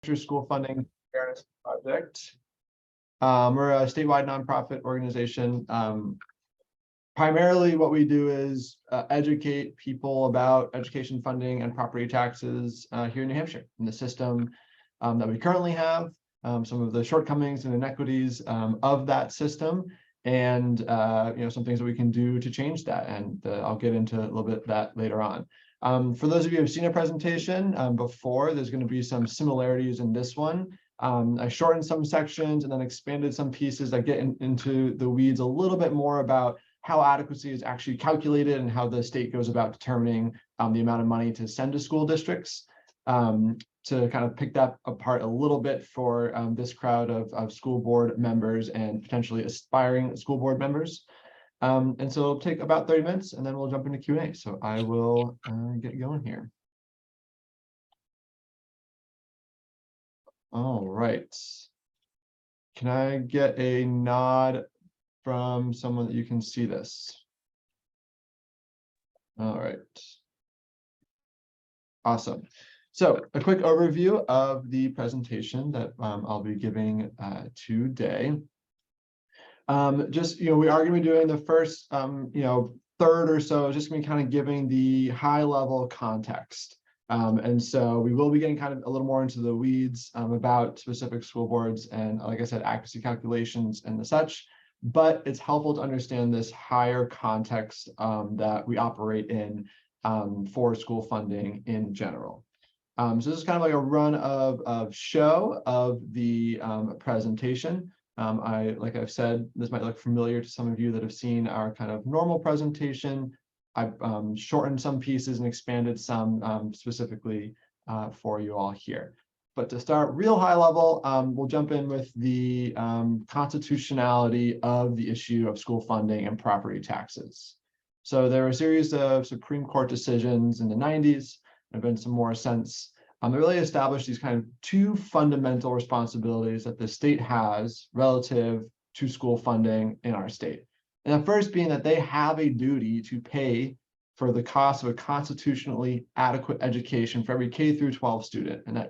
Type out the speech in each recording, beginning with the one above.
School Funding Fairness Project. We're a statewide nonprofit organization. Primarily what we do is educate people about education funding and property taxes here in New Hampshire, in the system that we currently have, some of the shortcomings and inequities of that system, and some things that we can do to change that. And I'll get into a little bit of that later on. For those of you who have seen a presentation before, there's going to be some similarities in this one. I shortened some sections and then expanded some pieces that get into the weeds a little bit more about how adequacy is actually calculated and how the state goes about determining the amount of money to send to school districts, to kind of pick that apart a little bit for this crowd of school board members and potentially aspiring school board members. And so it'll take about 30 minutes and then we'll jump into Q&A. So I will get going here. All right. Can I get a nod from someone that you can see this? All right. Awesome. So a quick overview of the presentation that I'll be giving today. We are going to be doing the first, third or so, just going to be kind of giving the high level context. And so we will be getting kind of a little more into the weeds about specific school boards and, like I said, accuracy calculations and the such. But it's helpful to understand this higher context that we operate in for school funding in general. So this is kind of like a run of show of the presentation. Like I've said, this might look familiar to some of you that have seen our kind of normal presentation. I've shortened some pieces and expanded some specifically for you all here. But to start real high level, we'll jump in with the constitutionality of the issue of school funding and property taxes. So there were a series of Supreme Court decisions in the 90s. There have been some more since. They really established these kind of two fundamental responsibilities that the state has relative to school funding in our state. And the first being that they have a duty to pay for the cost of a constitutionally adequate education for every K through 12 student. And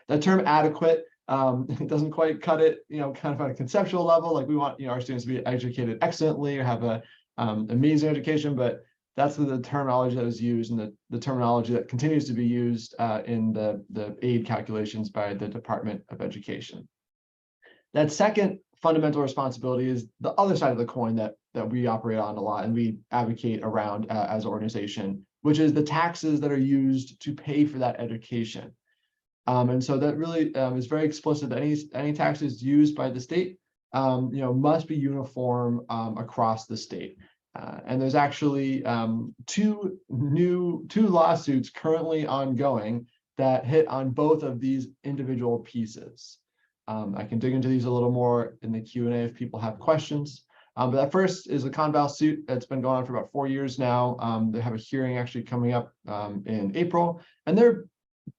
that term adequate, it doesn't quite cut it, kind of on a conceptual level. Like we want, our students to be educated excellently or have a amazing education, but that's the terminology that was used and the terminology that continues to be used in the aid calculations by the Department of Education. That second fundamental responsibility is the other side of the coin that we operate on a lot and we advocate around as an organization, which is the taxes that are used to pay for that education. And so that really is very explicit that any taxes used by the state, must be uniform across the state. And there's actually two lawsuits currently ongoing that hit on both of these individual pieces. I can dig into these a little more in the Q&A if people have questions. But that first is a Conval suit that's been going on for about 4 years now. They have a hearing actually coming up in April, and they're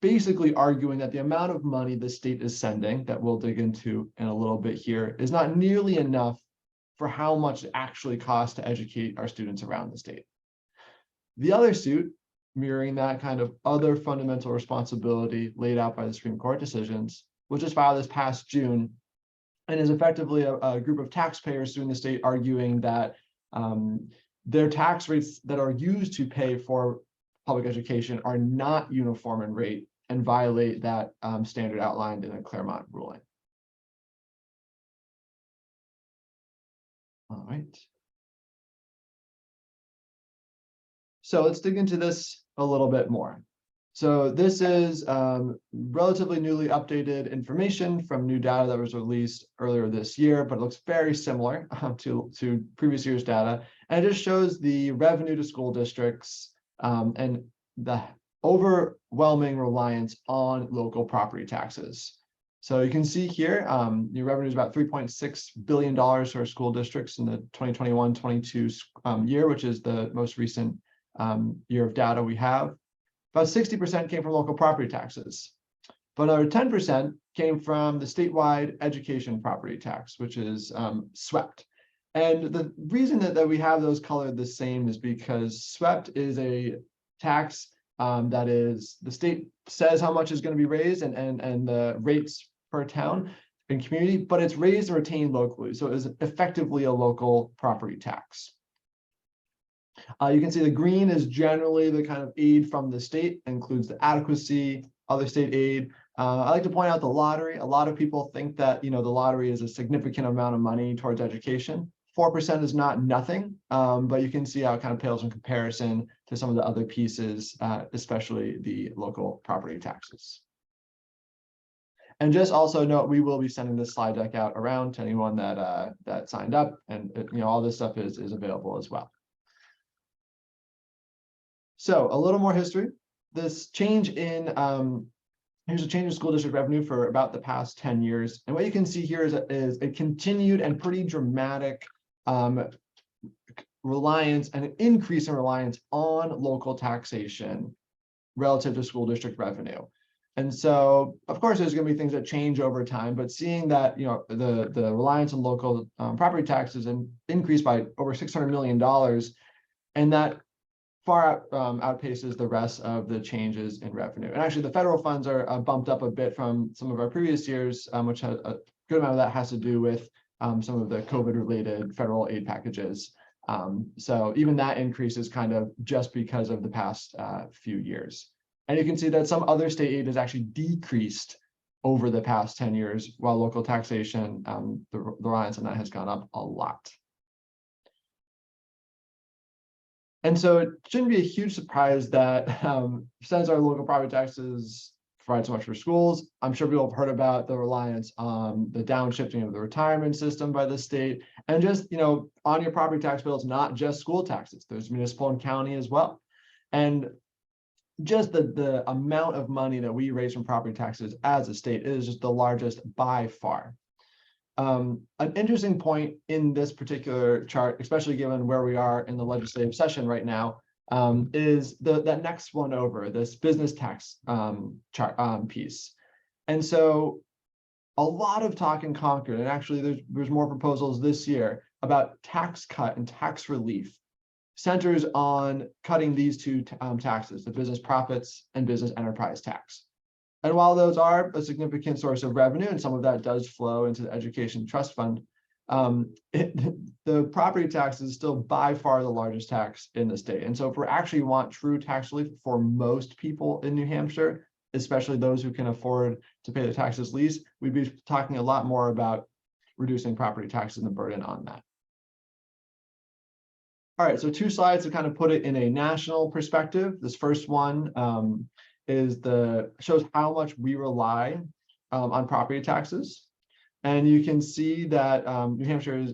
basically arguing that the amount of money the state is sending, that we'll dig into in a little bit here, is not nearly enough for how much it actually costs to educate our students around the state. The other suit, mirroring that kind of other fundamental responsibility laid out by the Supreme Court decisions, was just filed this past June, and is effectively a group of taxpayers suing the state, arguing that their tax rates that are used to pay for public education are not uniform in rate and violate that standard outlined in the Claremont ruling. All right. So let's dig into this a little bit more. So this is relatively newly updated information from new data that was released earlier this year, but it looks very similar to previous year's data. And it just shows the revenue to school districts and the overwhelming reliance on local property taxes. So you can see here, your revenue is about $3.6 billion to our school districts in the 2021-22 year, which is the most recent year of data we have. About 60% came from local property taxes, but another 10% came from the statewide education property tax, which is SWEPT. And the reason that we have those colored the same is because SWEPT is a tax that is, the state says how much is going to be raised and the rates per town and community, but it's raised and retained locally. So it is effectively a local property tax. You can see the green is generally the kind of aid from the state, includes the adequacy, other state aid. I like to point out the lottery. A lot of people think that, the lottery is a significant amount of money towards education. 4% is not nothing, but you can see how it kind of pales in comparison to some of the other pieces, especially the local property taxes. And just also note, we will be sending this slide deck out around to anyone that signed up, and all this stuff is available as well. So a little more history. This change in here's a change in school district revenue for about the past 10 years. And what you can see here is a continued and pretty dramatic reliance and an increase in reliance on local taxation relative to school district revenue. And so, of course, there's going to be things that change over time, but seeing that, the reliance on local property taxes increased by over $600 million, and that far outpaces the rest of the changes in revenue. And actually, the federal funds are bumped up a bit from some of our previous years, which has a good amount of that has to do with some of the COVID-related federal aid packages. So even that increase is kind of just because of the past few years. And you can see that some other state aid has actually decreased over the past 10 years, while local taxation, the reliance on that has gone up a lot. And so it shouldn't be a huge surprise that since our local property taxes provide so much for schools, I'm sure people have heard about the reliance on the downshifting of the retirement system by the state. And just, on your property tax bill, it's not just school taxes. There's municipal and county as well. And just the amount of money that we raise from property taxes as a state is just the largest by far. An interesting point in this particular chart, especially given where we are in the legislative session right now, is that next one over, this business tax chart piece. And so a lot of talk in Concord, and actually there's more proposals this year about tax cut and tax relief, centers on cutting these two taxes, the business profits and business enterprise tax. And while those are a significant source of revenue, and some of that does flow into the education trust fund, the property tax is still by far the largest tax in the state. And so if we actually want true tax relief for most people in New Hampshire, especially those who can afford to pay the taxes least, we'd be talking a lot more about reducing property taxes and the burden on that. All right, so 2 slides to kind of put it in a national perspective. This first one shows how much we rely on property taxes. And you can see that New Hampshire is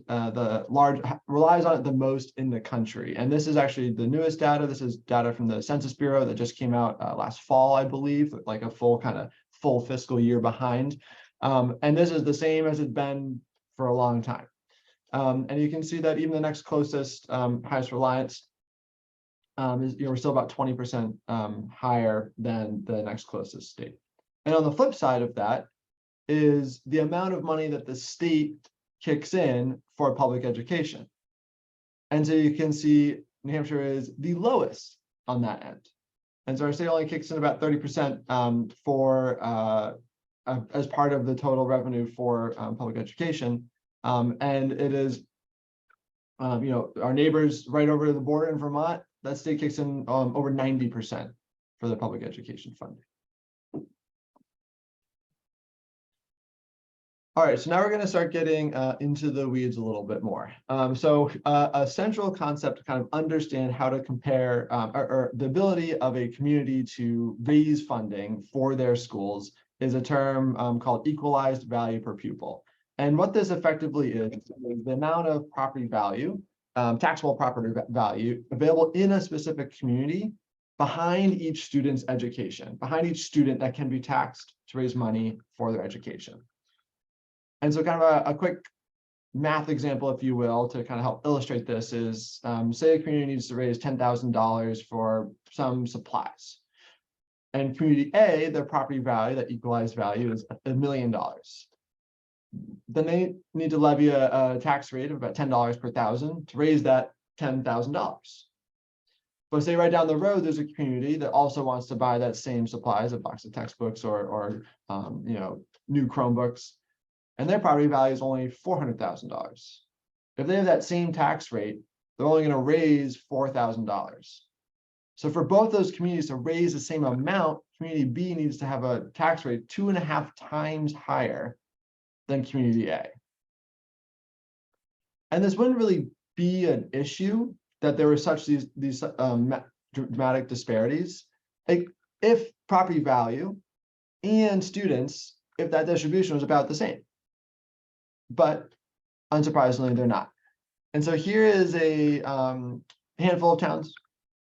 relies on it the most in the country. And this is actually the newest data. This is data from the Census Bureau that just came out last fall, I believe, like a full fiscal year behind. And this is the same as it's been for a long time. And you can see that even the next closest highest reliance is, we're still about 20% higher than the next closest state. And on the flip side of that is the amount of money that the state kicks in for public education. And so you can see New Hampshire is the lowest on that end. And so our state only kicks in about 30% for as part of the total revenue for public education. And it is, our neighbors right over the border in Vermont, that state kicks in over 90% for the public education funding. All right, so now we're going to start getting into the weeds a little bit more. So a central concept to kind of understand how to compare or the ability of a community to raise funding for their schools is a term called equalized value per pupil. And what this effectively is the amount of property value, taxable property value available in a specific community behind each student's education, behind each student that can be taxed to raise money for their education. And so kind of a quick math example, if you will, to kind of help illustrate this is, say a community needs to raise $10,000 for some supplies. And community A, their property value, that equalized value is $1 million. Then they need to levy a tax rate of about $10 per thousand to raise that $10,000. But say right down the road, there's a community that also wants to buy that same supplies, a box of textbooks or new Chromebooks, and their property value is only $400,000. If they have that same tax rate, they're only going to raise $4,000. So for both those communities to raise the same amount, community B needs to have a tax rate 2.5 times higher than community A. And this wouldn't really be an issue that there were such these dramatic disparities, like if property value and students, if that distribution was about the same. But unsurprisingly, they're not. And so here is a handful of towns,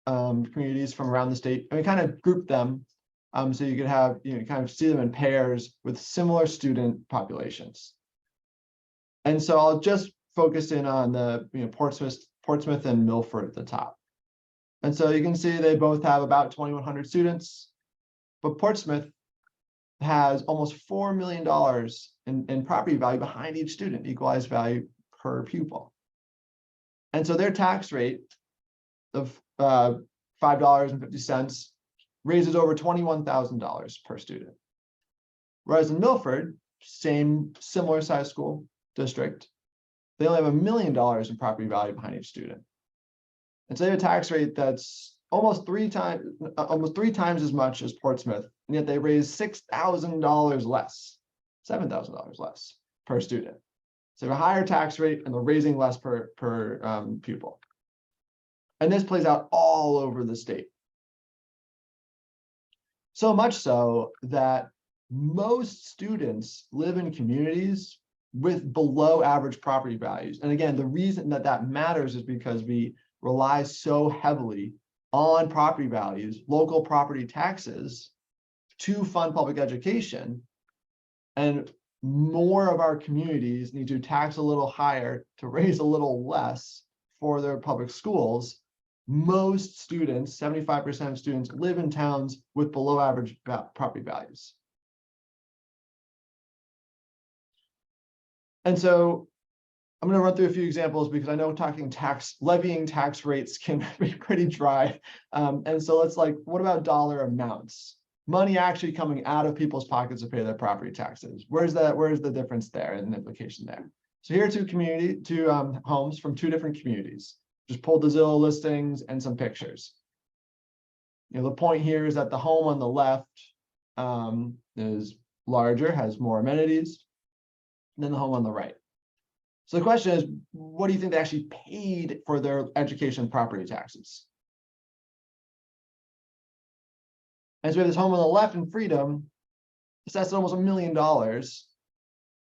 communities from around the state, and we kind of grouped them so you could have, kind of see them in pairs with similar student populations. And so I'll just focus in on the Portsmouth and Milford at the top. And so you can see they both have about 2,100 students, but Portsmouth has almost $4 million in property value behind each student, equalized value per pupil. And so their tax rate of $5.50 raises over $21,000 per student. Whereas in Milford, similar size school district, they only have $1 million in property value behind each student. And so they have a tax rate that's almost three times as much as Portsmouth, and yet they raise $6,000 less, $7,000 less per student. So they have a higher tax rate and they're raising less per pupil. And this plays out all over the state. So much so that most students live in communities with below average property values. And again, the reason that matters is because we rely so heavily on property values, local property taxes, to fund public education. And more of our communities need to tax a little higher to raise a little less for their public schools. Most students, 75% of students, live in towns with below average property values. And so I'm going to run through a few examples because I know levying tax rates can be pretty dry. And so let's what about dollar amounts? Money actually coming out of people's pockets to pay their property taxes. Where's the difference there and the implication there? So here are two homes from two different communities. Just pulled the Zillow listings and some pictures. The point here is that the home on the left is larger, has more amenities than the home on the right. So the question is, what do you think they actually paid for their education property taxes? And so we have this home on the left in Freedom, assessed at almost $1 million,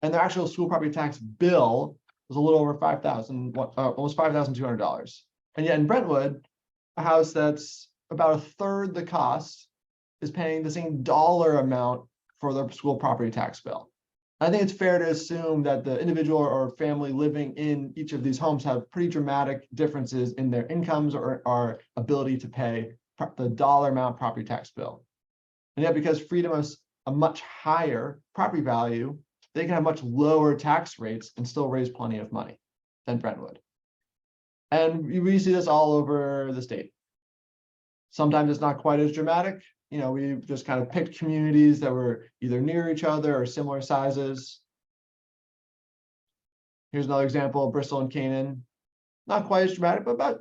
and their actual school property tax bill was a little over almost $5,200. And yet in Brentwood, a house that's about a third the cost is paying the same dollar amount for their school property tax bill. I think it's fair to assume that the individual or family living in each of these homes have pretty dramatic differences in their incomes or ability to pay the dollar amount property tax bill. And yet because Freedom has a much higher property value, they can have much lower tax rates and still raise plenty of money than Brentwood. And we see this all over the state. Sometimes it's not quite as dramatic. We just kind of picked communities that were either near each other or similar sizes. Here's another example, Bristol and Canaan. Not quite as dramatic, but about,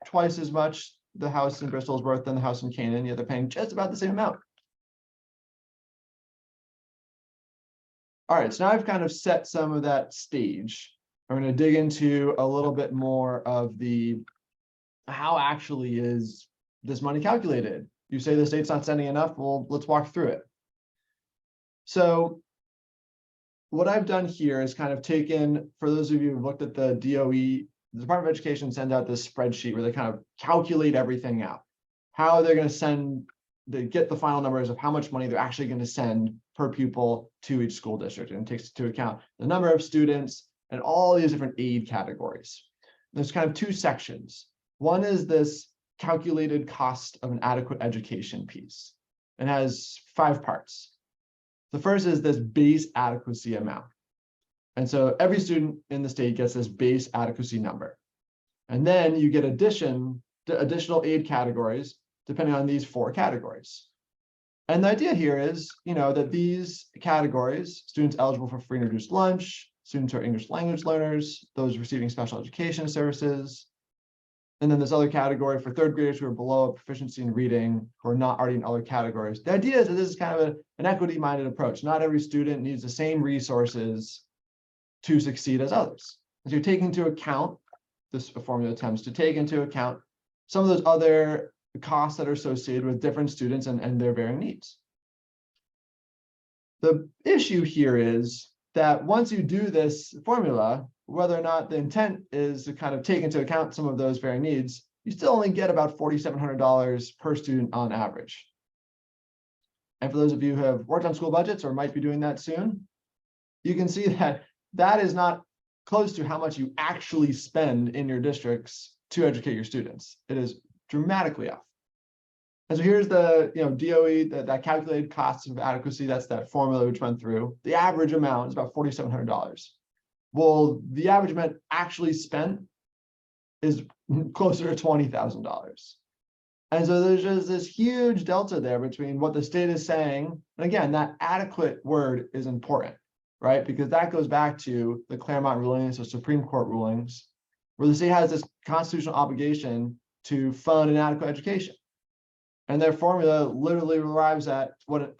twice as much the house in Bristol is worth than the house in Canaan, yet they're paying just about the same amount. All right, so now I've kind of set some of that stage. I'm going to dig into a little bit more of how actually is this money calculated? You say the state's not sending enough, well, let's walk through it. So what I've done here is kind of taken, for those of you who've looked at the DOE, the Department of Education sends out this spreadsheet where they kind of calculate everything out. How they're going to they get the final numbers of how much money they're actually going to send per pupil to each school district, and it takes into account the number of students and all these different aid categories. There's kind of two sections. One is this calculated cost of an adequate education piece. It has 5 parts. The first is this base adequacy amount. And so every student in the state gets this base adequacy number. And then you get addition additional aid categories depending on these 4 categories. And the idea here is, that these categories, students eligible for free and reduced lunch, students who are English language learners, those receiving special education services, and then this other category for 3rd graders who are below proficiency in reading, who are not already in other categories. The idea is that this is kind of an equity-minded approach. Not every student needs the same resources to succeed as others. So you're taking into account, this formula attempts to take into account some of those other costs that are associated with different students and their varying needs. The issue here is that once you do this formula, whether or not the intent is to kind of take into account some of those varying needs, you still only get about $4,700 per student on average. And for those of you who have worked on school budgets or might be doing that soon, you can see that that is not close to how much you actually spend in your districts to educate your students. It is dramatically off. And so here's the DOE, that calculated cost of adequacy. That's that formula which went through. The average amount is about $4,700. Well, the average amount actually spent is closer to $20,000. And so there's just this huge delta there between what the state is saying. And again, that adequate word is important, right? Because that goes back to the Claremont rulings or Supreme Court rulings, where the state has this constitutional obligation to fund an adequate education. And their formula literally arrives at what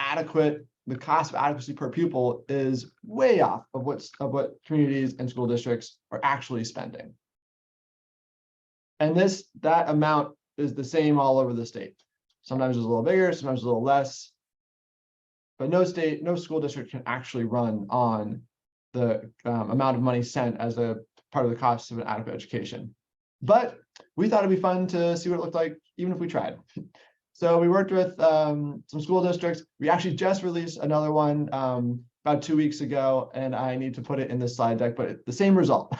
the cost of adequacy per pupil is way off of what communities and school districts are actually spending. And that amount is the same all over the state. Sometimes it's a little bigger, sometimes a little less. But no school district can actually run on the amount of money sent as a part of the cost of an adequate education. But we thought it'd be fun to see what it looked like, even if we tried. So we worked with some school districts. We actually just released another one about 2 weeks ago, and I need to put it in this slide deck, but the same result.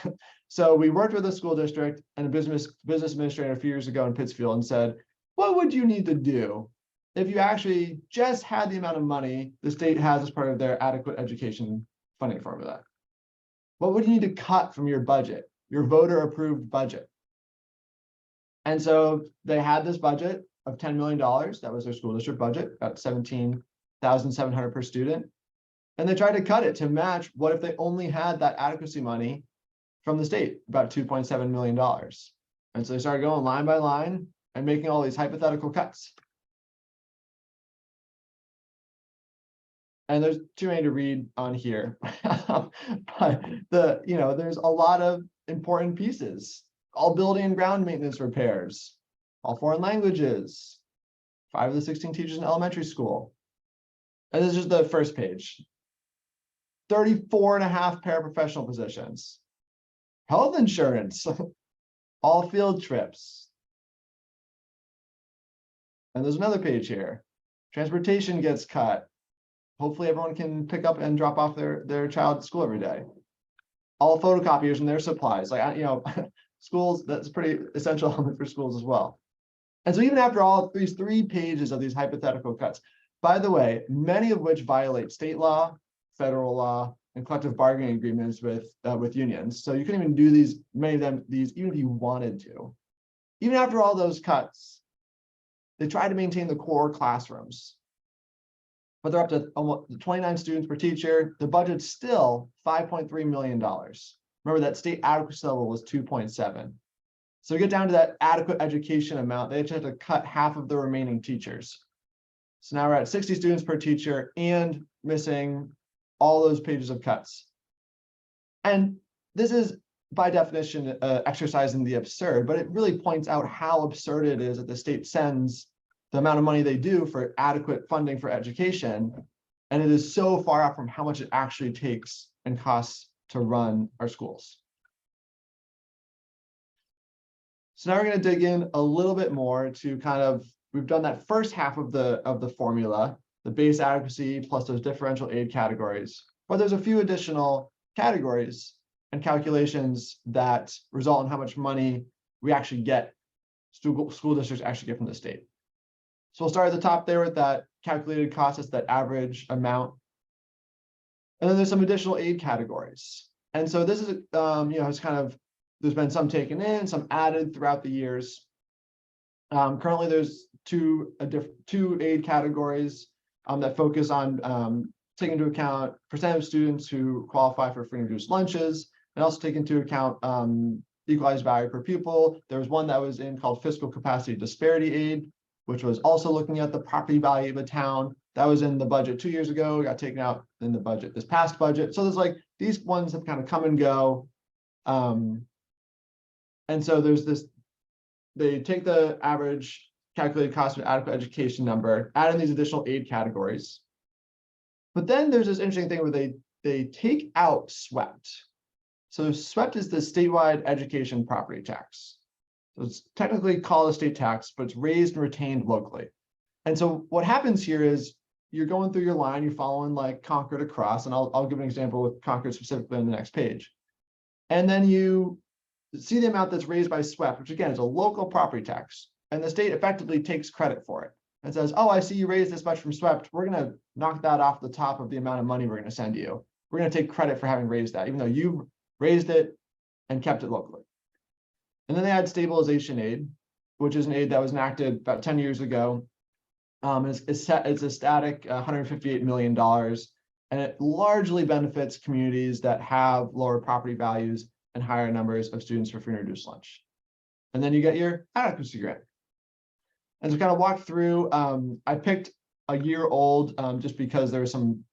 So we worked with a school district and a business administrator a few years ago in Pittsfield and said, what would you need to do if you actually just had the amount of money the state has as part of their adequate education funding formula? What would you need to cut from your budget, your voter approved budget? And so they had this budget of $10 million. That was their school district budget, about $17,700 per student. And they tried to cut it to match what if they only had that adequacy money from the state, about $2.7 million. And so they started going line by line and making all these hypothetical cuts. And there's too many to read on here. But there's a lot of important pieces. All building and ground maintenance repairs, all foreign languages, 5 of the 16 teachers in elementary school. And this is the first page. 34.5 paraprofessional positions, health insurance, all field trips. And there's another page here. Transportation gets cut. Hopefully everyone can pick up and drop off their child at school every day. All photocopiers and their supplies, schools, that's pretty essential element for schools as well. And so even after all these 3 pages of these hypothetical cuts, by the way, many of which violate state law, federal law, and collective bargaining agreements with unions. So you couldn't even do many of them, even if you wanted to. Even after all those cuts, they try to maintain the core classrooms. But they're up to almost 29 students per teacher. The budget's still $5.3 million. Remember that state adequacy level was 2.7. So we get down to that adequate education amount. They just have to cut half of the remaining teachers. So now we're at 60 students per teacher and missing all those pages of cuts. And this is by definition exercising the absurd, but it really points out how absurd it is that the state sends the amount of money they do for adequate funding for education. And it is so far out from how much it actually takes and costs to run our schools. So now we're going to dig in a little bit more to we've done that first half of the formula, the base adequacy plus those differential aid categories. But there's a few additional categories and calculations that result in how much money we actually get, school districts actually get from the state. So we'll start at the top there with that calculated cost, that's that average amount. And then there's some additional aid categories. And so this is, it's there's been some taken in, some added throughout the years. Currently, there's two aid categories that focus on taking into account percent of students who qualify for free and reduced lunches, and also take into account equalized value per pupil. There was one that was in called fiscal capacity disparity aid, which was also looking at the property value of a town. That was in the budget 2 years ago, got taken out in the budget this past budget. So there's like these ones have kind of come and go. And so there's this, they take the average calculated cost of adequate education number, add in these additional aid categories. But then there's this interesting thing where they take out SWEPT. So SWEPT is the statewide education property tax. So it's technically called a state tax, but it's raised and retained locally. And so what happens here is you're going through your line, you're following like Concord across, and I'll give an example with Concord specifically on the next page. And then you see the amount that's raised by SWEPT, which again is a local property tax, and the state effectively takes credit for it and says, oh, I see you raised this much from SWEPT. We're going to knock that off the top of the amount of money we're going to send you. We're going to take credit for having raised that, even though you raised it and kept it locally. And then they add stabilization aid, which is an aid that was enacted about 10 years ago. It's a static $158 million, and it largely benefits communities that have lower property values and higher numbers of students for free and reduced lunch. And then you get your adequacy grant. And to kind of walk through, I picked a year old just because there was some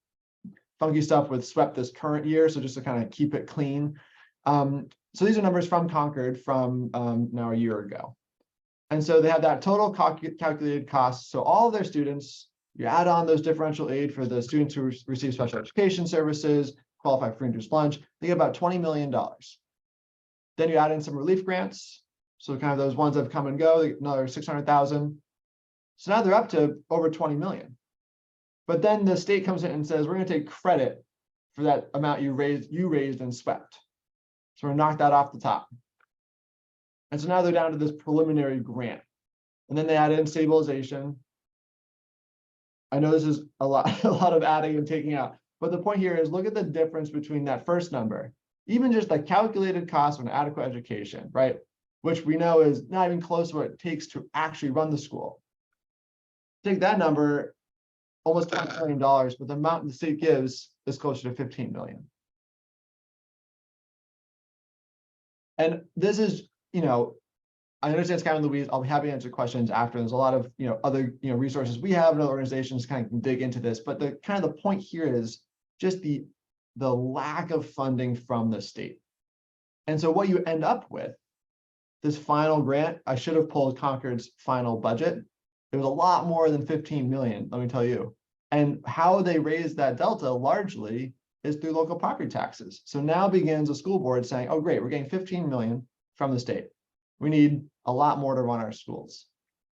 funky stuff with SWEPT this current year. So just to kind of keep it clean. So these are numbers from Concord from now a year ago. And so they have that total calculated cost. So all of their students, you add on those differential aid for the students who receive special education services, qualify for free and reduced lunch, they get about $20 million. Then you add in some relief grants. So kind of those ones that have come and go, they get another 600,000. So now they're up to over 20 million. But then the state comes in and says, we're going to take credit for that amount you raised in SWEPT. So we're going to knock that off the top. And so now they're down to this preliminary grant. And then they add in stabilization. I know this is a lot of adding and taking out, but the point here is look at the difference between that first number, even just the calculated cost of an adequate education, right? Which we know is not even close to what it takes to actually run the school. Take that number, almost $20 million, but the amount the state gives is closer to 15 million. And this is, I understand it's kind of in the weeds. I'll be happy to answer questions after. There's a lot of, other, resources we have and other organizations kind of can dig into this. But the kind of the point here is just the lack of funding from the state. And so what you end up with, this final grant, I should have pulled Concord's final budget. It was a lot more than 15 million, let me tell you. And how they raised that delta largely is through local property taxes. So now begins a school board saying, oh, great, we're getting 15 million from the state. We need a lot more to run our schools.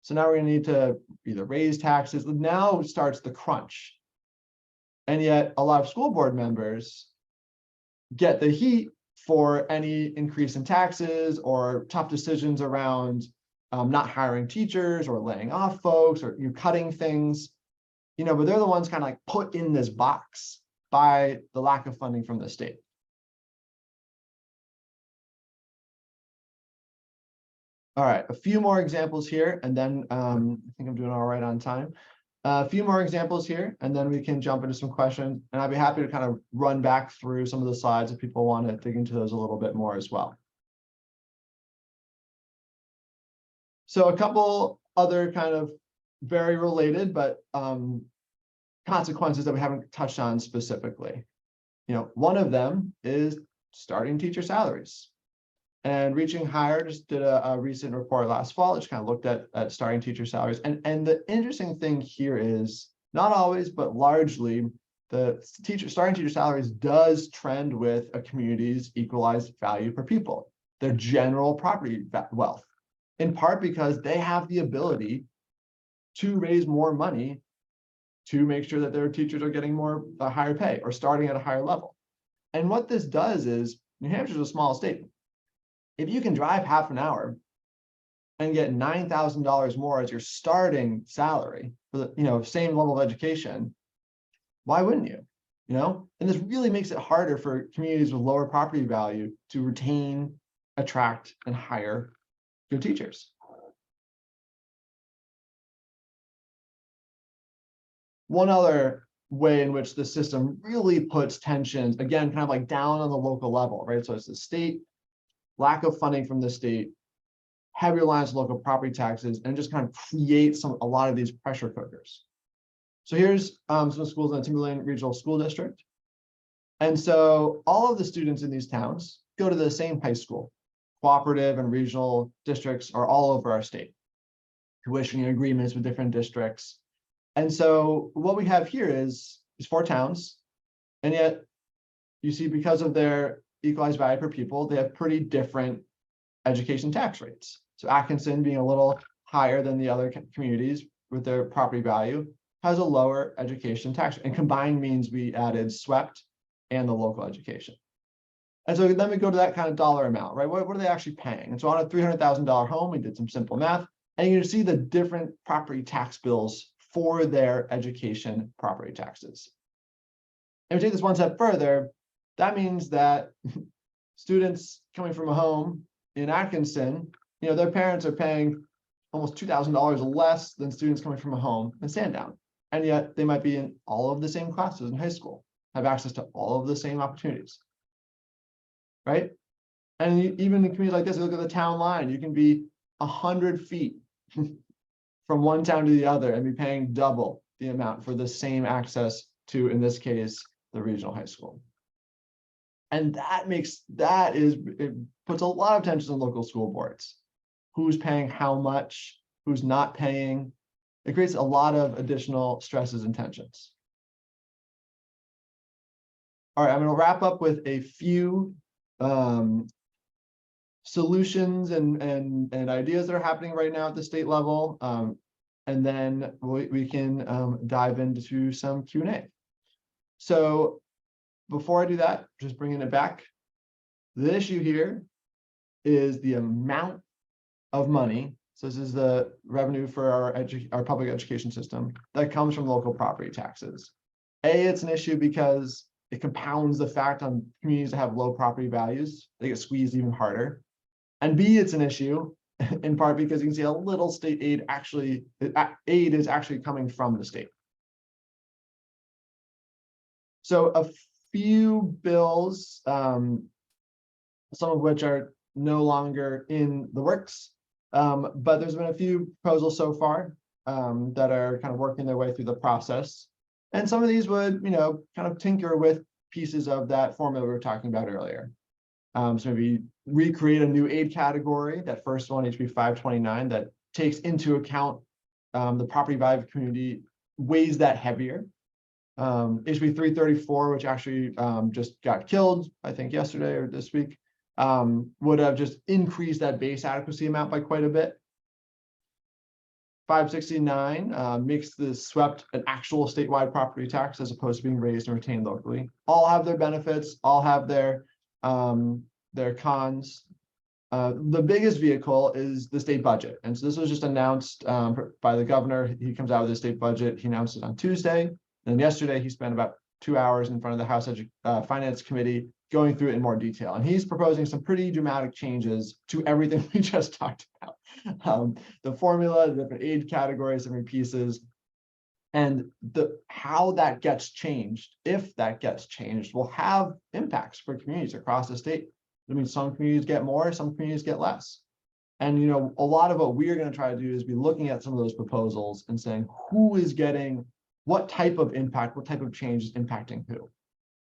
So now we're going to need to either raise taxes. Now starts the crunch. And yet a lot of school board members get the heat for any increase in taxes or tough decisions around not hiring teachers or laying off folks or cutting things, but they're the ones kind of like put in this box by the lack of funding from the state. All right, a few more examples here, and then I think I'm doing all right on time. A few more examples here, and then we can jump into some questions. And I'd be happy to kind of run back through some of the slides if people want to dig into those a little bit more as well. So a couple other kind of very related, but consequences that we haven't touched on specifically. One of them is starting teacher salaries. And Reaching Higher just did a recent report last fall, which kind of looked at starting teacher salaries. And the interesting thing here is not always, but largely, the starting teacher salaries does trend with a community's equalized value per pupil, their general property wealth, in part because they have the ability to raise more money to make sure that their teachers are getting a higher pay or starting at a higher level. And what this does is, New Hampshire's a small state. If you can drive half an hour and get $9,000 more as your starting salary for the same level of education, why wouldn't you? And this really makes it harder for communities with lower property value to retain, attract, and hire good teachers. one other way in which the system really puts tensions, again, kind of like down on the local level, right? So it's the state, lack of funding from the state, heavy reliance on local property taxes, and just kind of create a lot of these pressure cookers. So here's some schools in the Timberlane Regional School District. And so all of the students in these towns go to the same high school. Cooperative and regional districts are all over our state. Tuition agreements with different districts. And so what we have here is 4 towns, and yet you see, because of their equalized value per pupil, they have pretty different education tax rates. So Atkinson, being a little higher than the other communities with their property value, has a lower education tax rate. And combined means we added SWEPT and the local education. And so then we go to that kind of dollar amount, right? What are they actually paying? And so on a $300,000 home, we did some simple math, and you can see the different property tax bills for their education property taxes. And we take this one step further, that means that students coming from a home in Atkinson, their parents are paying almost $2,000 less than students coming from a home in Sandown. And yet they might be in all of the same classes in high school, have access to all of the same opportunities, right? And even in communities like this, you look at the town line, you can be 100 feet from one town to the other and be paying double the amount for the same access to, in this case, the regional high school. And it puts a lot of tension on local school boards. Who's paying how much, who's not paying. It creates a lot of additional stresses and tensions. All right, I'm going to wrap up with a few solutions and ideas that are happening right now at the state level. And then we can dive into some Q&A. So before I do that, just bringing it back, the issue here is the amount of money. So this is the revenue for our public education system that comes from local property taxes. It's an issue because it compounds the fact on communities that have low property values, they get squeezed even harder. And B, it's an issue in part because you can see a little state aid is actually coming from the state. So a few bills, some of which are no longer in the works, but there's been a few proposals so far that are kind of working their way through the process. And some of these would, kind of tinker with pieces of that formula we were talking about earlier. So maybe recreate a new aid category, that first one, HB 529, that takes into account the property value of the community, weighs that heavier. HB 334, which actually just got killed, I think yesterday or this week, would have just increased that base adequacy amount by quite a bit. 569 makes the SWEPT an actual statewide property tax as opposed to being raised and retained locally. All have their benefits, all have their cons. The biggest vehicle is the state budget. And so this was just announced by the governor. He comes out with the state budget. He announced it on Tuesday. And yesterday he spent about 2 hours in front of the House Finance Committee going through it in more detail. And he's proposing some pretty dramatic changes to everything we just talked about. The formula, the different aid categories, different pieces, and how that gets changed, if that gets changed, will have impacts for communities across the state. I mean, some communities get more, some communities get less. And, a lot of what we're going to try to do is be looking at some of those proposals and saying, who is getting what type of impact, what type of change is impacting who?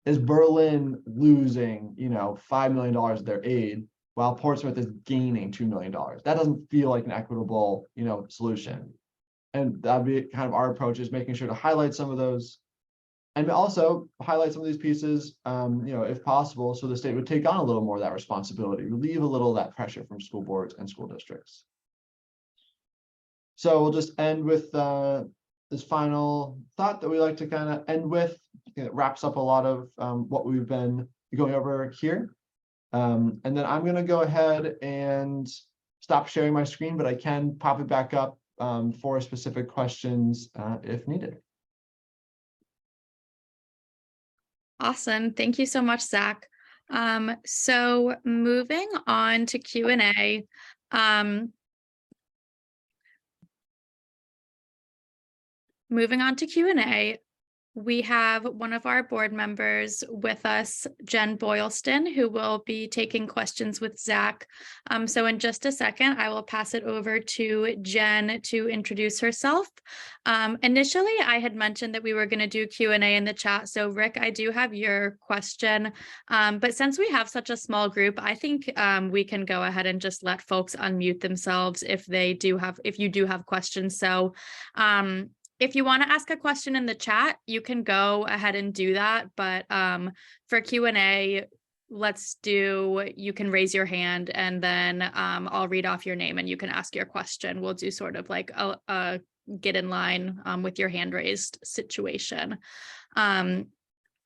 Is Berlin losing, $5 million of their aid while Portsmouth is gaining $2 million? That doesn't feel like an equitable, solution. And that'd be kind of our approach, is making sure to highlight some of those and also highlight some of these pieces, if possible, so the state would take on a little more of that responsibility, relieve a little of that pressure from school boards and school districts. So we'll just end with this final thought that we like to kind of end with. I think it wraps up a lot of what we've been going over here. And then I'm going to go ahead and stop sharing my screen, but I can pop it back up for specific questions if needed. Awesome. Thank you so much, Zach. So moving on to Q&A. moving on to Q&A, we have one of our board members with us, Jen Boylston, who will be taking questions with Zach. So in just a second, I will pass it over to Jen to introduce herself. Initially, I had mentioned that we were going to do Q&A in the chat. So Rick, I do have your question. But since we have such a small group, I think we can go ahead and just let folks unmute themselves if you do have questions. So if you want to ask a question in the chat, you can go ahead and do that. But for Q&A, you can raise your hand and then I'll read off your name and you can ask your question. We'll do sort of like a get in line with your hand raised situation.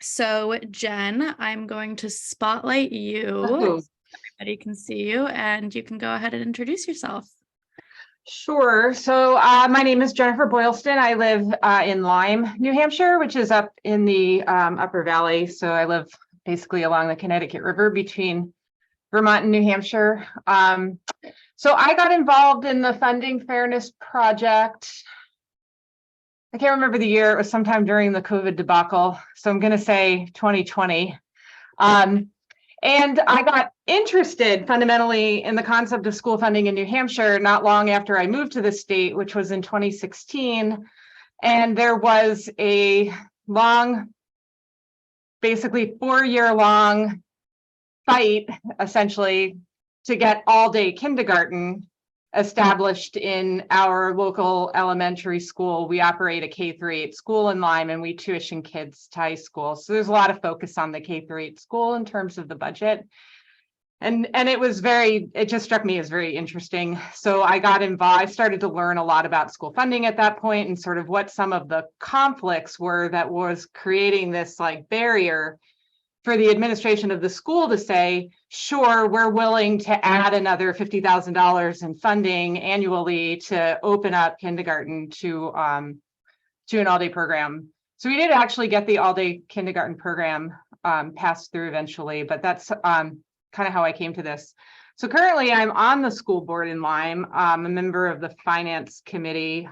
So Jen, I'm going to spotlight you. So everybody can see you and you can go ahead and introduce yourself. Sure. So my name is Jennifer Boylston. I live in Lyme, New Hampshire, which is up in the Upper Valley. So I live basically along the Connecticut River between Vermont and New Hampshire. So I got involved in the Funding Fairness Project. I can't remember the year. It was sometime during the COVID debacle. So I'm going to say 2020. And I got interested fundamentally in the concept of school funding in New Hampshire not long after I moved to the state, which was in 2016. And there was a long, basically 4-year-long fight, essentially, to get all-day kindergarten established in our local elementary school. We operate a K-8 school in Lyme and we tuition kids to high school. So there's a lot of focus on the K-8 school in terms of the budget. And it just struck me as very interesting. So I got involved, I started to learn a lot about school funding at that point and sort of what some of the conflicts were that was creating this like barrier for the administration of the school to say, sure, we're willing to add another $50,000 in funding annually to open up kindergarten to an all-day program. So we did actually get the all-day kindergarten program passed through eventually, but that's kind of how I came to this. So currently I'm on the school board in Lyme. I'm a member of the finance committee.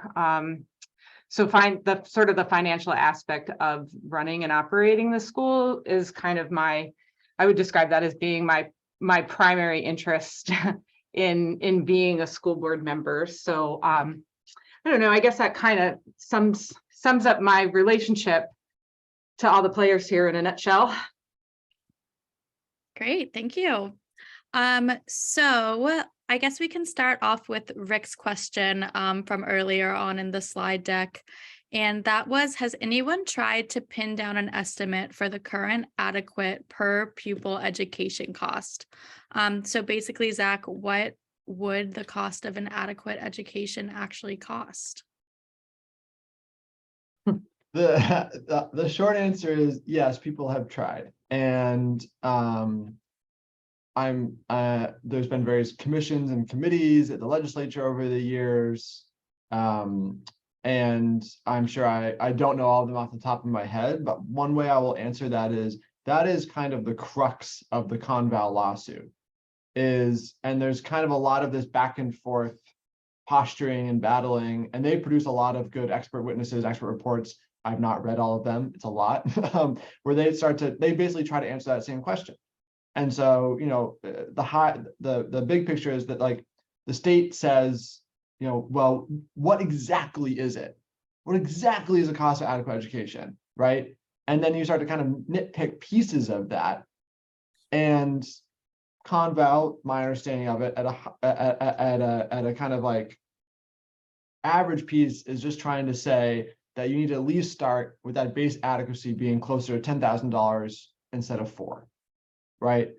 So the financial aspect of running and operating the school is kind of I would describe that as being my primary interest in being a school board member. So I don't know, I guess that kind of sums up my relationship to all the players here in a nutshell. Great, thank you. So I guess we can start off with Rick's question from earlier on in the slide deck. And that was, has anyone tried to pin down an estimate for the current adequate per pupil education cost? So basically, Zach, what would the cost of an adequate education actually cost? The short answer is yes, people have tried. And there's been various commissions and committees at the legislature over the years. And I'm sure I don't know all of them off the top of my head, but one way I will answer that is kind of the crux of the Conval lawsuit and there's kind of a lot of this back and forth posturing and battling, and they produce a lot of good expert witnesses, expert reports. I've not read all of them. It's a lot where they basically try to answer that same question. And so, the big picture is that like the state says, well, what exactly is it? What exactly is the cost of adequate education, right? And then you start to kind of nitpick pieces of that. And Conval, my understanding of it at a kind of like average piece is just trying to say that you need to at least start with that base adequacy being closer to $10,000 instead of $4,000. Right.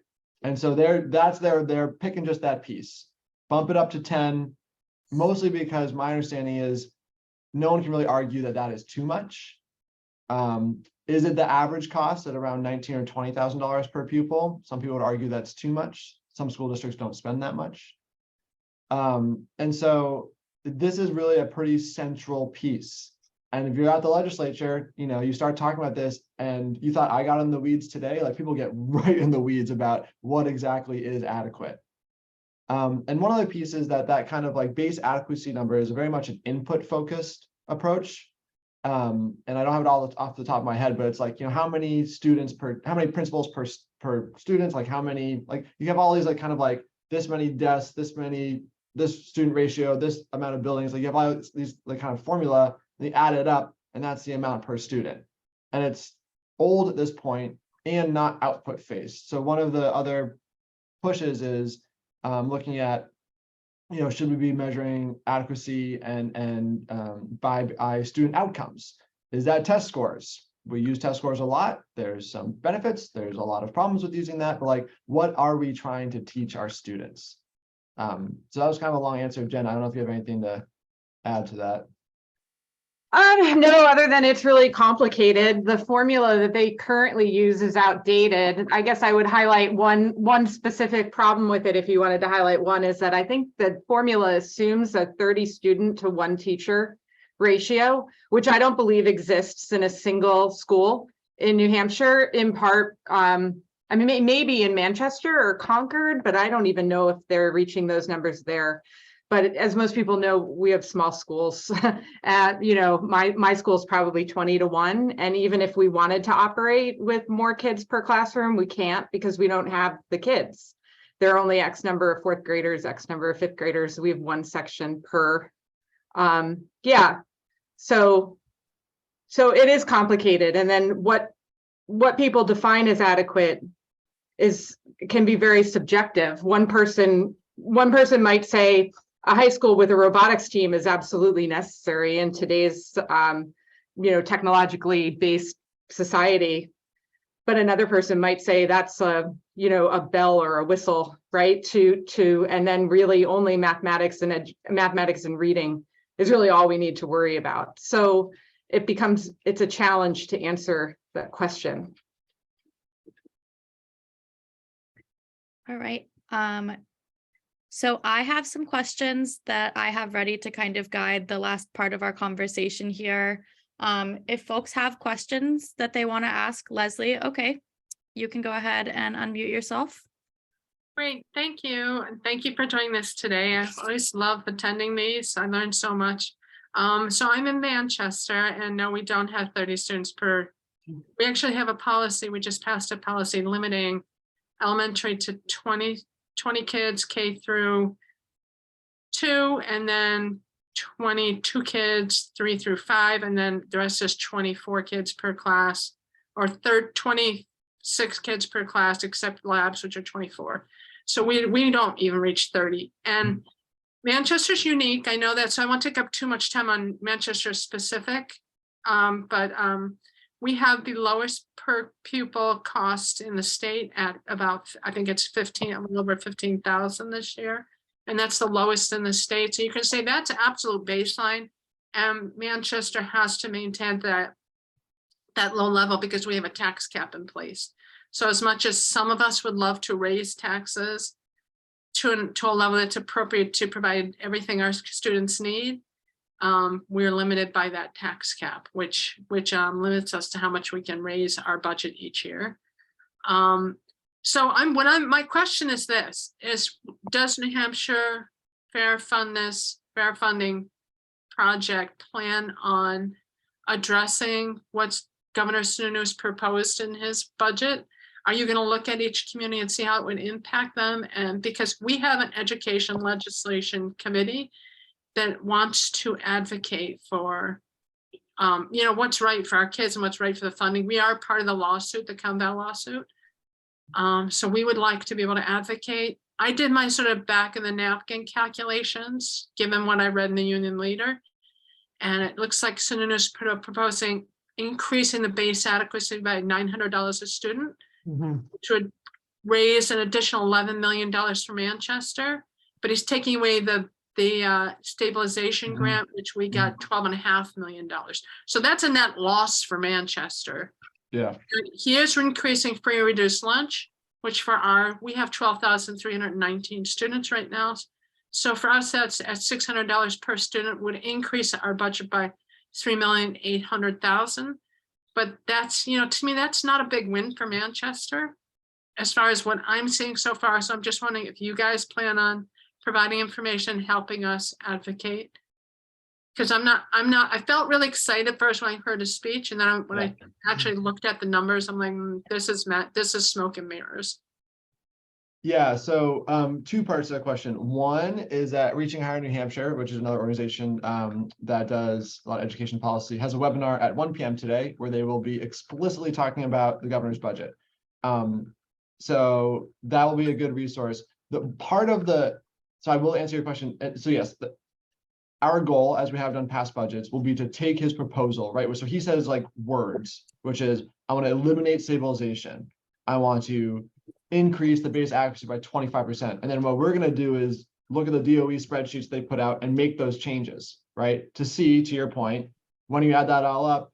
And so they're picking just that piece, bump it up to 10, mostly because my understanding is no one can really argue that is too much. Is it the average cost at around $19,000 or $20,000 per pupil? Some people would argue that's too much. Some school districts don't spend that much. And so this is really a pretty central piece. And if you're at the legislature, you start talking about this and you thought I got in the weeds today, like people get right in the weeds about what exactly is adequate. And one of the pieces that kind of like base adequacy number is very much an input focused approach. and I don't have it all off the top of my head, but it's like, how many students how many principals per students, like how many, like you have all these like kind of like this many desks, this student ratio, this amount of buildings, like you have all these like kind of formula, and you add it up, and that's the amount per student. And it's old at this point and not output phased. So one of the other pushes is looking at, should we be measuring adequacy and by student outcomes? Is that test scores? We use test scores a lot. There's some benefits. There's a lot of problems with using that, but like, what are we trying to teach our students? So that was kind of a long answer, Jen. I don't know if you have anything to add to that. No, other than it's really complicated. The formula that they currently use is outdated. I guess I would highlight one specific problem with it. If you wanted to highlight one, is that I think the formula assumes a 30 student to 1 teacher ratio, which I don't believe exists in a single school in New Hampshire, in part. I mean, maybe in Manchester or Concord, but I don't even know if they're reaching those numbers there. But as most people know, we have small schools. My school is probably 20 to 1. And even if we wanted to operate with more kids per classroom, we can't, because we don't have the kids. There are only X number of 4th graders, X number of 5th graders. We have 1 section per. So it is complicated. And then what people define as adequate can be very subjective. One person might say a high school with a robotics team is absolutely necessary in today's technologically based society, but another person might say that's a bell or a whistle, right? And then really only mathematics and reading is really all we need to worry about. So it's a challenge to answer that question. All right. So I have some questions that I have ready to kind of guide the last part of our conversation here. If folks have questions that they want to ask Leslie, okay, you can go ahead and unmute yourself. Great, thank you. And thank you for doing this today. I always love attending these. I learned so much. So I'm in Manchester, and no, we don't have 30 students per. We actually have a policy. We just passed a policy limiting elementary to 20 kids K through 2, and then 22 kids 3 through 5, and then the rest is 24 kids per class, or 26 kids per class except labs, which are 24. So we don't even reach 30. And Manchester's unique. I know that, so I won't take up too much time on Manchester specific, but we have the lowest per pupil cost in the state at about, I think it's a little over 15,000 this year. And that's the lowest in the state. So you can say that's absolute baseline. And Manchester has to maintain that low level because we have a tax cap in place. So as much as some of us would love to raise taxes to a level that's appropriate to provide everything our students need, we're limited by that tax cap, which limits us to how much we can raise our budget each year. So my question is this: does New Hampshire Fair Funding Project plan on addressing what's Governor Sununu's proposed in his budget? Are you going to look at each community and see how it would impact them? And because we have an education legislation committee that wants to advocate for, what's right for our kids and what's right for the funding. We are part of the lawsuit, the Combell lawsuit. So we would like to be able to advocate. I did my sort of back of the napkin calculations, given what I read in the Union Leader. And it looks like Sununu's proposing increasing the base adequacy by $900 a student, which would raise an additional $11 million for Manchester. But he's taking away the stabilization grant, which we got $12.5 million. So that's a net loss for Manchester. Yeah. He is increasing free reduced lunch, which we have 12,319 students right now. So for us, that's at $600 per student would increase our budget by $3,800,000. But that's, to me, that's not a big win for Manchester as far as what I'm seeing so far. So I'm just wondering if you guys plan on providing information, helping us advocate, because I felt really excited first when I heard his speech, and then when I actually looked at the numbers, I'm like, this is smoke and mirrors. Yeah, so two parts to that question. One is that Reaching Higher New Hampshire, which is another organization that does a lot of education policy, has a webinar at 1 p.m. today where they will be explicitly talking about the governor's budget. So that will be a good resource. So I will answer your question. So yes, our goal, as we have done past budgets, will be to take his proposal, right? So he says like words, which is, I want to eliminate stabilization. I want to increase the base accuracy by 25%. And then what we're going to do is look at the DOE spreadsheets they put out and make those changes, right? To see, to your point, when you add that all up,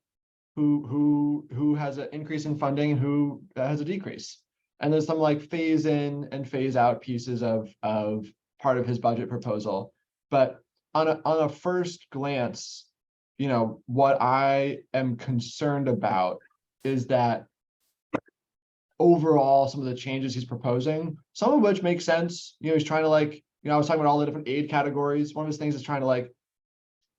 who has an increase in funding and who has a decrease. And there's some like phase in and phase out pieces of part of his budget proposal. But on a first glance, you know, what I am concerned about is that overall, some of the changes he's proposing, some of which make sense. You know, he's trying to like, you know, I was talking about all the different aid categories. One of his things is trying to like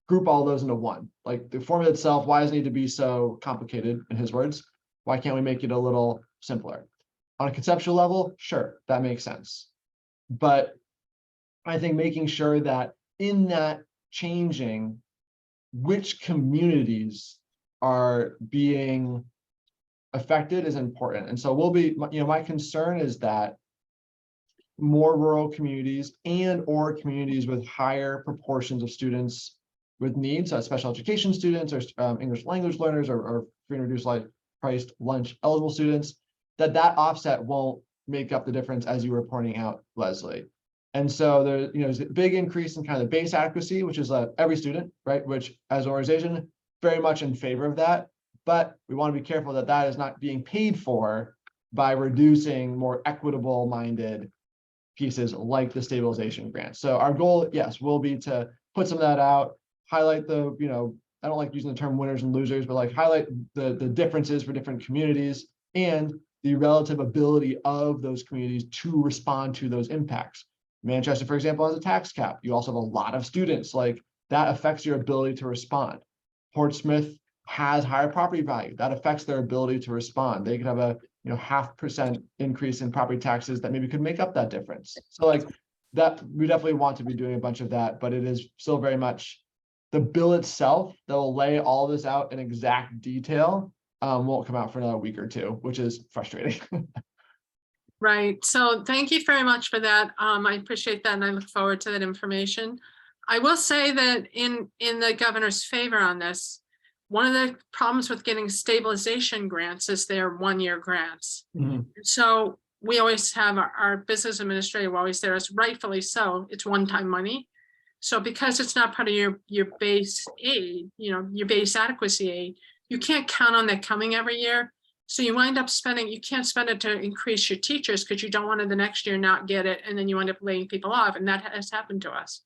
group all those into one. Like the formula itself, why does it need to be so complicated, in his words? Why can't we make it a little simpler? On a conceptual level, sure, that makes sense. But I think making sure that in that changing, which communities are being affected is important. And so we'll be, you know, my concern is that more rural communities and or communities with higher proportions of students with needs, special education students or English language learners or free and reduced priced lunch eligible students, that offset won't make up the difference, as you were pointing out, Leslie. And so there's a big increase in kind of the base accuracy, which is every student, right? Which as an organization, very much in favor of that. But we want to be careful that that is not being paid for by reducing more equitable minded pieces like the stabilization grant. So our goal, yes, will be to put some of that out, highlight the, you know, I don't like using the term winners and losers, but like highlight the differences for different communities and the relative ability of those communities to respond to those impacts. Manchester, for example, has a tax cap. You also have a lot of students, like that affects your ability to respond. Portsmouth has higher property value. That affects their ability to respond. They could have a 0.5% increase in property taxes that maybe could make up that difference. So like that, we definitely want to be doing a bunch of that, but it is still very much the bill itself that will lay all this out in exact detail won't come out for another week or two, which is frustrating. Right. So thank you very much for that. I appreciate that, and I look forward to that information. I will say that in the governor's favor on this, one of the problems with getting stabilization grants is they're one-year grants. So we always have our business administrator will always say, as rightfully so, it's one-time money. So because it's not part of your base aid, your base adequacy aid, you can't count on that coming every year. So you wind up you can't spend it to increase your teachers because you don't want to the next year not get it, and then you end up laying people off, and that has happened to us.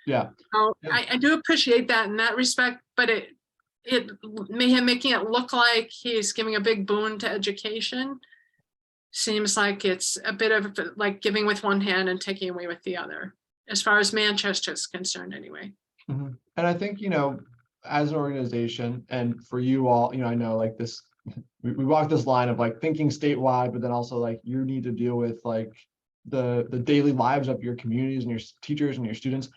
Yeah. So I do appreciate that in that respect, but it making it look like he's giving a big boon to education seems like it's a bit of like giving with one hand and taking away with the other, as far as Manchester is concerned anyway. And I think, as an organization and for you all, I know like this, we walk this line of like thinking statewide, but then also like you need to deal with like the daily lives of your communities and your teachers and your students.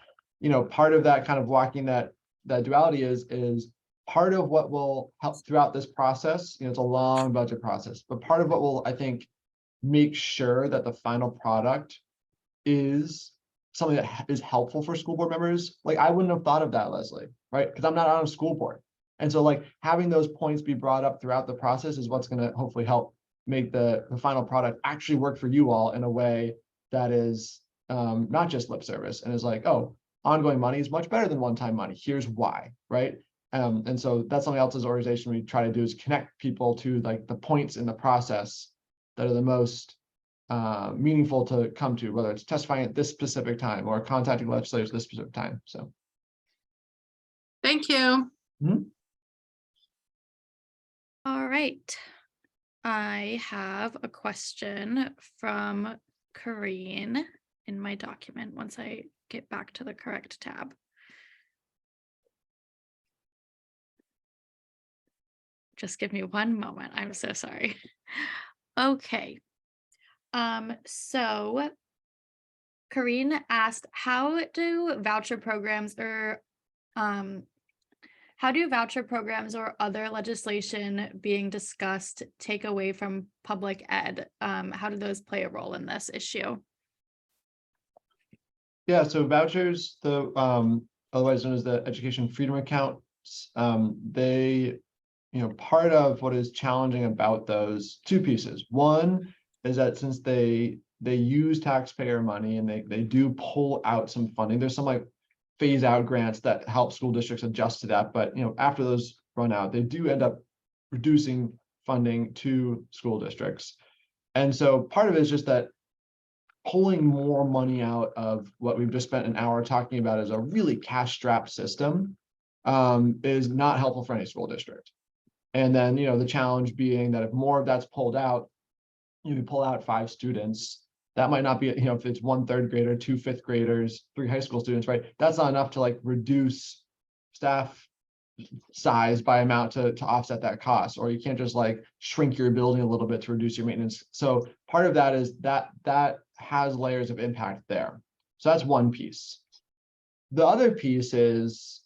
Part of that kind of walking that duality is part of what will help throughout this process. It's a long budget process, but part of what will, I think, make sure that the final product is something that is helpful for school board members. Like I wouldn't have thought of that, Leslie, right? Because I'm not on a school board. And so like having those points be brought up throughout the process is what's going to hopefully help make the final product actually work for you all in a way that is not just lip service and is like, oh, ongoing money is much better than one-time money. Here's why, right? And so that's something else as an organization we try to do is connect people to like the points in the process that are the most meaningful to come to, whether it's testifying at this specific time or contacting legislators at this specific time. So thank you. All right. I have a question from Corrine in my document once I get back to the correct tab. just give me one moment. I'm so sorry. Okay. So Karine asked, how do voucher programs or other legislation being discussed take away from public ed? How do those play a role in this issue? Yeah, so vouchers, otherwise known as the Education Freedom Accounts, they, part of what is challenging about those two pieces. One is that since they use taxpayer money and they do pull out some funding, there's some like phase out grants that help school districts adjust to that. But after those run out, they do end up reducing funding to school districts. And so part of it is just that pulling more money out of what we've just spent an hour talking about as a really cash-strapped system is not helpful for any school district. And then, the challenge being that if more of that's pulled out, you pull out 5 students, that might not be, if it's 1 3rd grader, 2 5th graders, 3 high school students, right? That's not enough to like reduce staff size by amount to offset that cost, or you can't just like shrink your building a little bit to reduce your maintenance. So part of that is that has layers of impact there. So that's one piece. The other piece is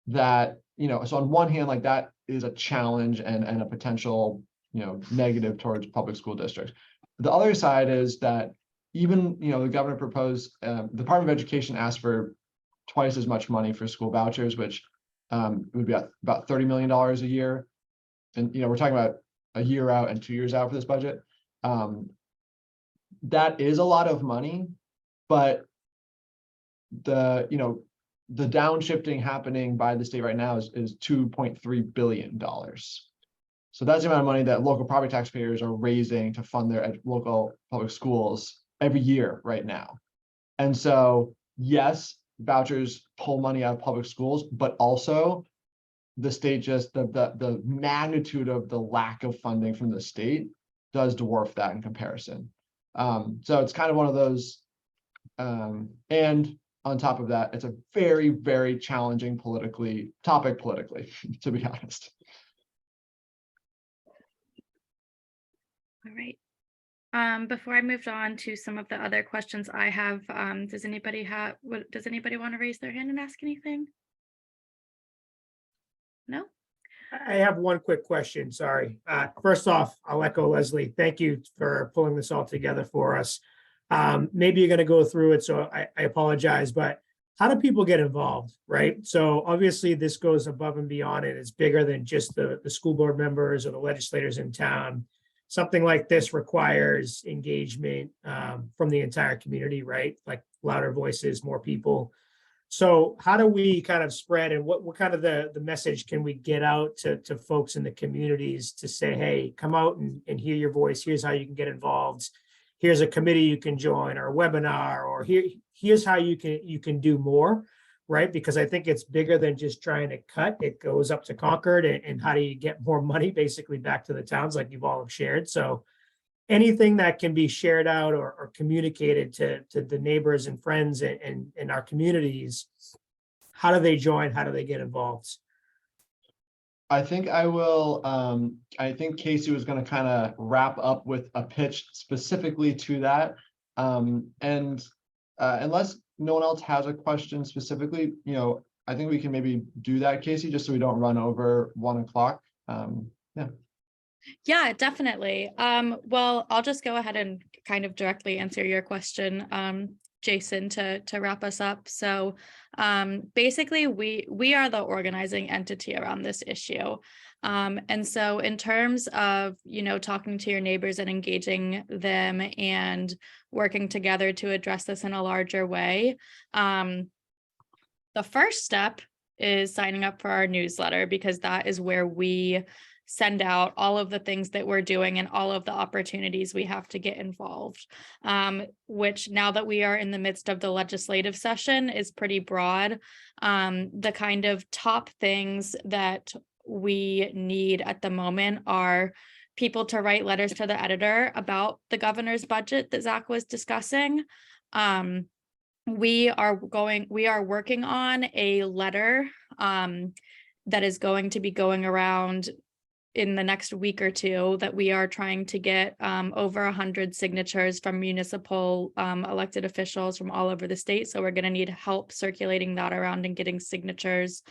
that, so on one hand, like that is a challenge and a potential, negative towards public school districts. The other side is that even, the governor proposed, the Department of Education asked for twice as much money for school vouchers, which would be about $30 million a year. And, we're talking about a year out and 2 years out for this budget. That is a lot of money, but the downshifting happening by the state right now is $2.3 billion. So that's the amount of money that local property taxpayers are raising to fund their local public schools every year right now. And so, yes, vouchers pull money out of public schools, but also the state just the magnitude of the lack of funding from the state does dwarf that in comparison. So it's kind of one of those, and on top of that, it's a very, very challenging topic politically, to be honest. All right. Before I moved on to some of the other questions I have, does anybody want to raise their hand and ask anything? No? I have one quick question, sorry. First off, I'll echo Leslie. Thank you for pulling this all together for us. Maybe you're going to go through it, so I apologize, but how do people get involved, right? So obviously this goes above and beyond it. It's bigger than just the school board members or the legislators in town. Something like this requires engagement from the entire community, right? Like louder voices, more people. So how do we kind of spread, and what kind of the message can we get out to folks in the communities to say, hey, come out and hear your voice. Here's how you can get involved. Here's a committee you can join, or a webinar, or here's how you can do more, right? Because I think it's bigger than just trying to cut. It goes up to Concord, and how do you get more money basically back to the towns like you've all have shared. So anything that can be shared out or communicated to the neighbors and friends and our communities, how do they join? How do they get involved? I think I will, I think Casey was going to kind of wrap up with a pitch specifically to that. And unless no one else has a question specifically, I think we can maybe do that, Casey, just so we don't run over 1 o'clock. Yeah. Yeah, definitely. Well, I'll just go ahead and kind of directly answer your question, Jason, to wrap us up. So basically, we are the organizing entity around this issue. And so in terms of, talking to your neighbors and engaging them and working together to address this in a larger way, the first step is signing up for our newsletter, because that is where we send out all of the things that we're doing and all of the opportunities we have to get involved, which now that we are in the midst of the legislative session is pretty broad. The kind of top things that we need at the moment are people to write letters to the editor about the governor's budget that Zach was discussing. We are working on a letter that is going to be going around in the next week or two that we are trying to get over 100 signatures from municipal elected officials from all over the state. So we're going to need help circulating that around and getting signatures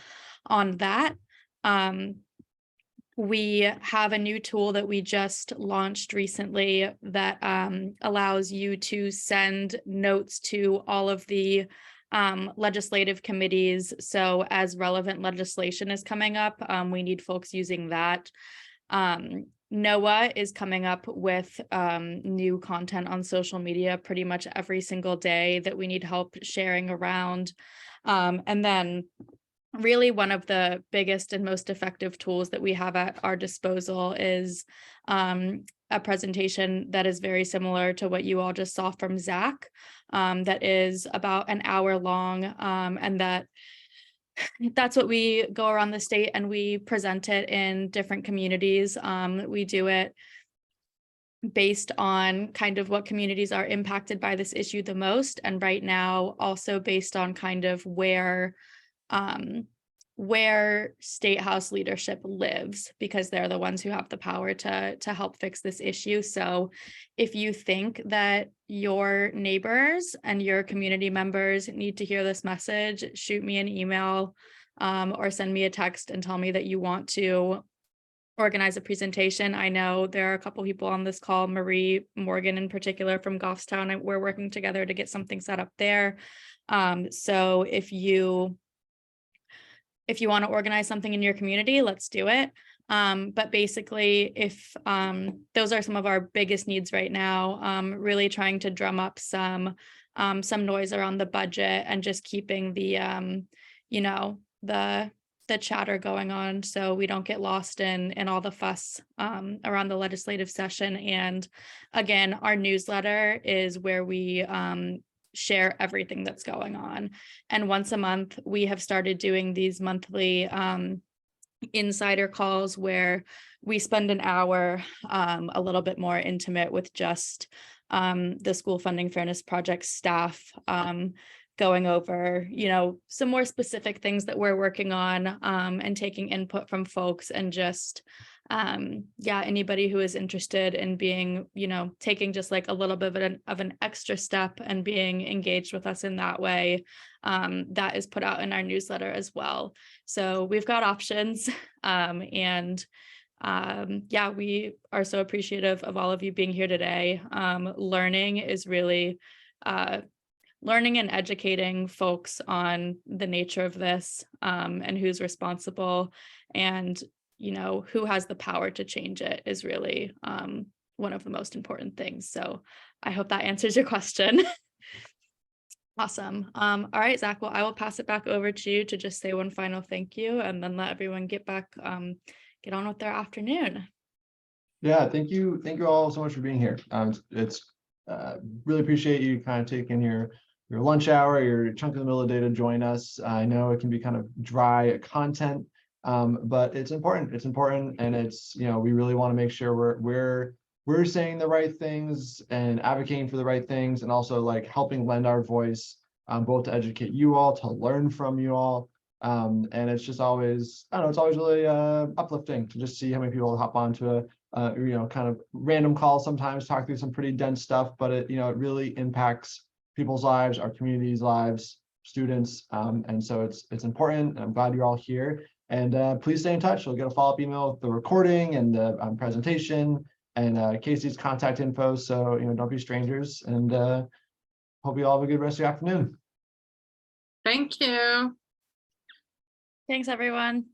on that. We have a new tool that we just launched recently that allows you to send notes to all of the legislative committees. So as relevant legislation is coming up, we need folks using that. NOAA is coming up with new content on social media pretty much every single day that we need help sharing around. And then really one of the biggest and most effective tools that we have at our disposal is a presentation that is very similar to what you all just saw from Zach, that is about an hour long, and that's what we go around the state and we present it in different communities. We do it based on kind of what communities are impacted by this issue the most, and right now also based on kind of where State House leadership lives, because they're the ones who have the power to help fix this issue. So if you think that your neighbors and your community members need to hear this message, shoot me an email or send me a text and tell me that you want to organize a presentation. I know there are a couple people on this call, Marie Morgan in particular from Goffstown, and we're working together to get something set up there. So if you want to organize something in your community, let's do it. But basically, if those are some of our biggest needs right now, really trying to drum up some noise around the budget and just keeping the the chatter going on so we don't get lost in all the fuss around the legislative session. And again, our newsletter is where we share everything that's going on. And once a month, we have started doing these monthly insider calls where we spend an hour a little bit more intimate with just the School Funding Fairness Project staff, going over, some more specific things that we're working on, and taking input from folks, and just anybody who is interested in being, taking just like a little bit of an extra step and being engaged with us in that way, that is put out in our newsletter as well. So we've got options, and we are so appreciative of all of you being here today. Learning is really learning and educating folks on the nature of this, and who's responsible, and who has the power to change it is really one of the most important things. So I hope that answers your question. Awesome. All right, Zach, well, I will pass it back over to you to just say one final thank you, and then let everyone get on with their afternoon. Yeah, thank you all so much for being here. It's really appreciate you kind of taking your lunch hour, your chunk in the middle of the day to join us. I know it can be kind of dry content, but it's important. It's important, and it's, we really want to make sure we're saying the right things and advocating for the right things, and also like helping lend our voice, both to educate you all, to learn from you all. And it's just always, I don't know, it's always really uplifting to just see how many people hop onto a kind of random call sometimes, talk through some pretty dense stuff, but it it really impacts people's lives, our community's lives, students, and so it's important. And I'm glad you're all here. And please stay in touch. You'll get a follow-up email with the recording and the presentation and Casey's contact info. So don't be strangers. And hope you all have a good rest of your afternoon. Thank you. Thanks, everyone.